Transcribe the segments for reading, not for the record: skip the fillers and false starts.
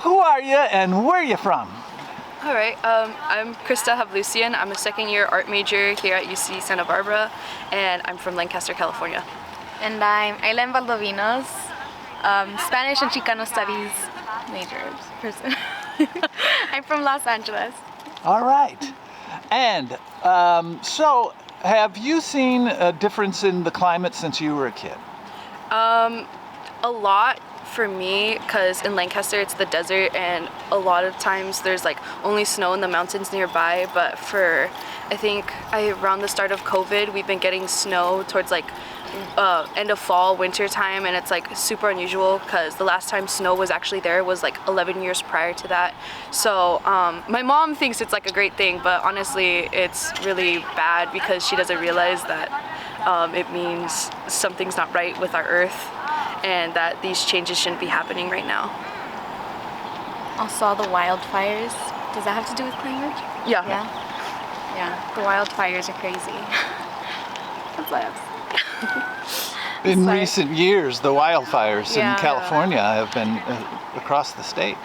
who are you and where are you from? All right, I'm Krista Havluciyan. I'm a second-year art major here at UC Santa Barbara, and I'm from Lancaster, California. And I'm Yllen Valdovines, Spanish and Chicano Studies major person. I'm from Los Angeles. All right. And so, have you seen a difference in the climate since you were a kid? A lot for me, because in Lancaster it's the desert, and a lot of times there's like only snow in the mountains nearby. But I think around the start of COVID, we've been getting snow towards like end of fall, winter time, and it's like super unusual because the last time snow was actually there was like 11 years prior to that. So my mom thinks it's like a great thing, but honestly it's really bad because she doesn't realize that it means something's not right with our earth and that these changes shouldn't be happening right now. Also all the wildfires. Does that have to do with climate? Yeah. Yeah, the wildfires are crazy. That's what I have to say. In recent years, the wildfires Yeah. in California have been across the state.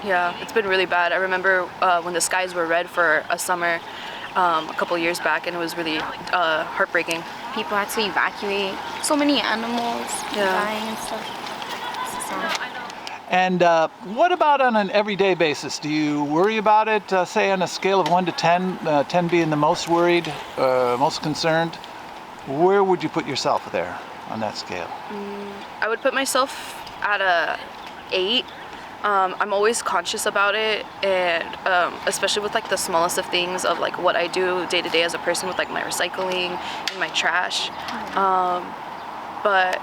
Yeah, it's been really bad. I remember when the skies were red for a summer a couple years back, and it was really heartbreaking. People had to evacuate. So many animals dying and stuff. It's so sad. And what about on an everyday basis? Do you worry about it, say on a scale of 1 to 10, 10 being the most worried, most concerned? Where would you put yourself there on that scale? I would put myself at a 8. I'm always conscious about it, and especially with like the smallest of things of like what I do day to day as a person with like my recycling and my trash. But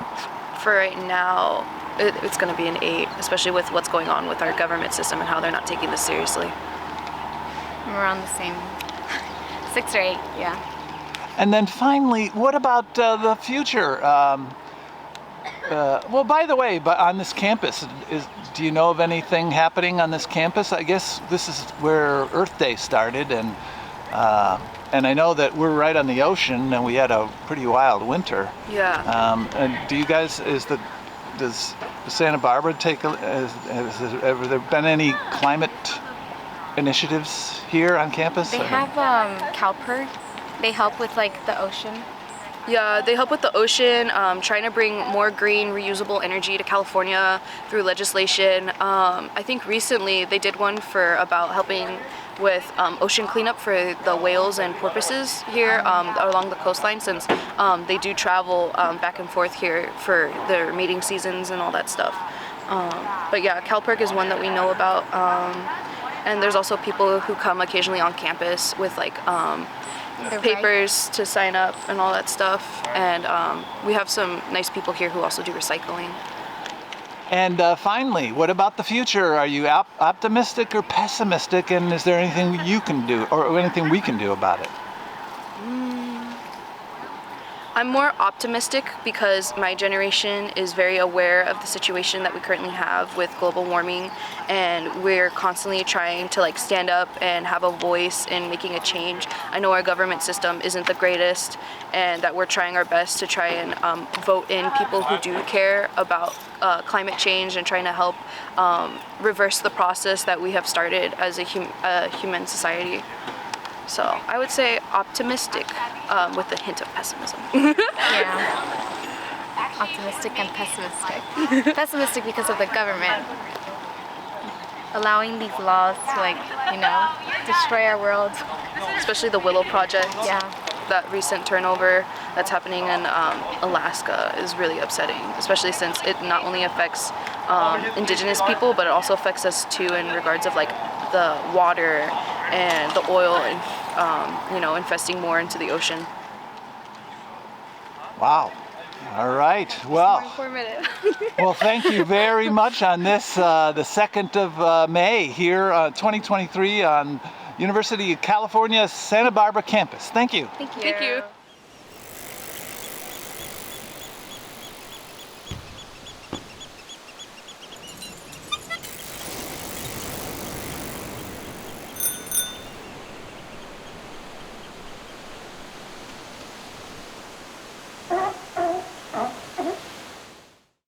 for right now, it's going to be an 8, especially with what's going on with our government system and how they're not taking this seriously. We're on the same 6 or 8, yeah. And then finally, what about the future? Well, by the way, on this campus, do you know of anything happening on this campus? I guess this is where Earth Day started, and I know that we're right on the ocean, and we had a pretty wild winter. Yeah. And do you guys, does Santa Barbara have there been any climate initiatives here on campus? They have CalPERG. They help with like the ocean. Yeah, they help with the ocean, trying to bring more green, reusable energy to California through legislation. I think recently they did one for about helping with ocean cleanup for the whales and porpoises here along the coastline, since they do travel back and forth here for their mating seasons and all that stuff. But yeah, CalPERG is one that we know about. And there's also people who come occasionally on campus with like papers to sign up and all that stuff, and we have some nice people here who also do recycling. And finally, what about the future? Are you optimistic or pessimistic, and is there anything you can do or anything we can do about it? I'm more optimistic because my generation is very aware of the situation that we currently have with global warming, and we're constantly trying to like stand up and have a voice in making a change. I know our government system isn't the greatest, and that we're trying our best to try and vote in people who do care about climate change and trying to help reverse the process that we have started as a human society. So I would say optimistic with a hint of pessimism. Yeah. Optimistic and pessimistic. Pessimistic because of the government allowing these laws to destroy our world. Especially the Willow Project. Yeah. That recent turnover that's happening in Alaska is really upsetting, especially since it not only affects indigenous people, but it also affects us too in regards of like the water and the oil and infesting more into the ocean. Wow. All right. Well, Informative. well, thank you very much on this, the 2nd of May here, 2023 on University of California, Santa Barbara campus. Thank you. Thank you. Thank you.